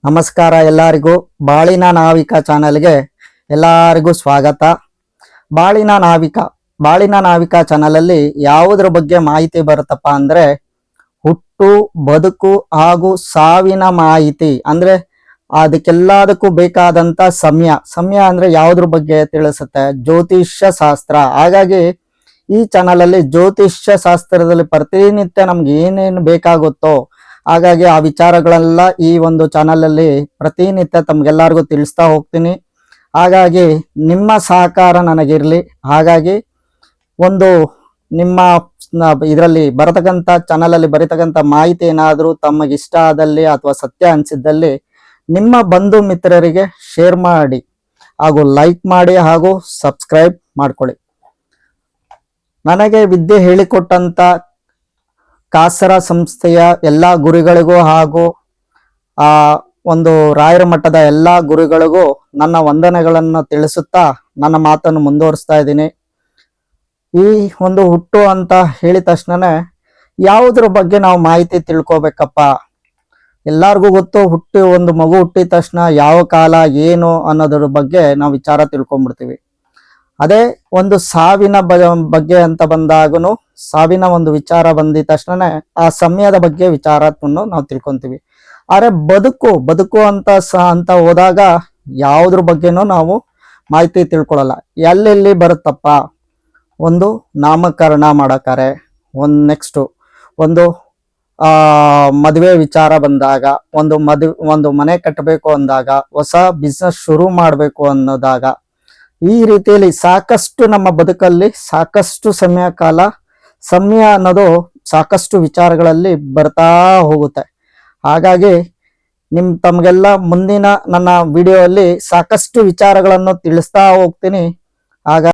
ನಮಸ್ಕಾರ ಎಲ್ಲರಿಗೂ. ಬಾಳಿನ ನಾವಿಕ ಚಾನಲ್ಗೆ ಎಲ್ಲರಿಗೂ ಸ್ವಾಗತ. ಬಾಳಿನ ನಾವಿಕ ಚಾನಲಲ್ಲಿ ಯಾವುದ್ರ ಬಗ್ಗೆ ಮಾಹಿತಿ ಬರುತ್ತಪ್ಪ ಅಂದ್ರೆ ಹುಟ್ಟು, ಬದುಕು ಹಾಗೂ ಸಾವಿನ ಮಾಹಿತಿ. ಅಂದ್ರೆ ಅದಕ್ಕೆಲ್ಲದಕ್ಕೂ ಬೇಕಾದಂತ ಸಮಯ ಅಂದ್ರೆ ಯಾವುದ್ರ ಬಗ್ಗೆ ತಿಳಿಸುತ್ತೆ, ಜ್ಯೋತಿಷ್ಯ ಶಾಸ್ತ್ರ. ಹಾಗಾಗಿ ಈ ಚಾನಲಲ್ಲಿ ಜ್ಯೋತಿಷ್ಯ ಶಾಸ್ತ್ರದಲ್ಲಿ ಪ್ರತಿನಿತ್ಯ ನಮ್ಗೆ ಏನೇನು ಬೇಕಾಗುತ್ತೋ ಹಾಗಾಗಿ ಆ ವಿಚಾರಗಳೆಲ್ಲ ಈ ಒಂದು ಚಾನಲ್ ಅಲ್ಲಿ ಪ್ರತಿನಿತ್ಯ ತಮ್ಗೆಲ್ಲರಿಗೂ ತಿಳಿಸ್ತಾ ಹೋಗ್ತೀನಿ. ಹಾಗಾಗಿ ನಿಮ್ಮ ಸಹಕಾರ ನನಗಿರ್ಲಿ. ಹಾಗಾಗಿ ಒಂದು ನಿಮ್ಮ ಇದರಲ್ಲಿ ಬರತಕ್ಕಂಥ ಚಾನಲ್ ಅಲ್ಲಿ ಬರೀತಕ್ಕಂಥ ಮಾಹಿತಿ ಏನಾದರೂ ತಮಗಿಷ್ಟ ಆದಲ್ಲಿ ಅಥವಾ ಸತ್ಯ ಅನಿಸಿದ್ದಲ್ಲಿ ನಿಮ್ಮ ಬಂಧು ಮಿತ್ರರಿಗೆ ಶೇರ್ ಮಾಡಿ ಹಾಗೂ ಲೈಕ್ ಮಾಡಿ ಹಾಗೂ ಸಬ್ಸ್ಕ್ರೈಬ್ ಮಾಡ್ಕೊಳ್ಳಿ. ನನಗೆ ವಿದ್ಯೆ ಹೇಳಿಕೊಟ್ಟಂತ ಕಾಸರ ಸಂಸ್ಥೆಯ ಎಲ್ಲ ಗುರುಗಳಿಗೂ ಹಾಗೂ ಒಂದು ರಾಯರ ಮಠದ ಎಲ್ಲ ಗುರುಗಳಿಗೂ ನನ್ನ ವಂದನೆಗಳನ್ನು ತಿಳಿಸುತ್ತಾ ನನ್ನ ಮಾತನ್ನು ಮುಂದುವರಿಸ್ತಾ ಇದ್ದೀನಿ. ಈ ಒಂದು ಹುಟ್ಟು ಅಂತ ಹೇಳಿದ ತಕ್ಷಣನೇ ಯಾವುದ್ರ ಬಗ್ಗೆ ನಾವು ಮಾಹಿತಿ ತಿಳ್ಕೊಬೇಕಪ್ಪ? ಎಲ್ಲರಿಗೂ ಗೊತ್ತು, ಒಂದು ಮಗು ಹುಟ್ಟಿದ ತಕ್ಷಣ ಯಾವ ಕಾಲ ಏನು ಅನ್ನೋದ್ರ ಬಗ್ಗೆ ನಾವು ವಿಚಾರ ತಿಳ್ಕೊಂಡ್ಬಿಡ್ತೀವಿ. ಅದೇ ಒಂದು ಸಾವಿನ ಬಗ್ಗೆ ಅಂತ ಬಂದಾಗನು ಸಾವಿನ ಒಂದು ವಿಚಾರ ಬಂದಿದ ತಕ್ಷಣ ಆ ಸಮಯದ ಬಗ್ಗೆ ವಿಚಾರವನ್ನು ನಾವು ತಿಳ್ಕೊಂತೀವಿ. ಆದ್ರೆ ಬದುಕು ಅಂತ ಹೋದಾಗ ಯಾವುದ್ರ ಬಗ್ಗೆನೂ ನಾವು ಮಾಹಿತಿ ತಿಳ್ಕೊಳ್ಳಲ್ಲ. ಎಲ್ಲೆಲ್ಲಿ ಬರುತ್ತಪ್ಪ? ಒಂದು ನಾಮಕರಣ ಮಾಡಕಾರೆ, ನೆಕ್ಸ್ಟ್ ಒಂದು ಮದುವೆ ವಿಚಾರ ಬಂದಾಗ, ಒಂದು ಮನೆ ಕಟ್ಟಬೇಕು ಅಂದಾಗ, ಹೊಸ ಬಿಸ್ನೆಸ್ ಶುರು ಮಾಡಬೇಕು ಅನ್ನೋದಾಗ, ಈ ರೀತಿಯಲ್ಲಿ ಸಾಕಷ್ಟು ನಮ್ಮ ಬದುಕಲ್ಲಿ ಸಾಕಷ್ಟು ಸಮಯ ಅನ್ನೋದು ಸಾಕಷ್ಟು ವಿಚಾರಗಳಲ್ಲಿ ಬರ್ತಾ ಹೋಗುತ್ತೆ. ಹಾಗಾಗಿ ತಮಗೆಲ್ಲ ಮುಂದಿನ ನನ್ನ ವಿಡಿಯೋ ಅಲ್ಲಿ ಸಾಕಷ್ಟು ವಿಚಾರಗಳನ್ನು ತಿಳಿಸ್ತಾ ಹೋಗ್ತೀನಿ.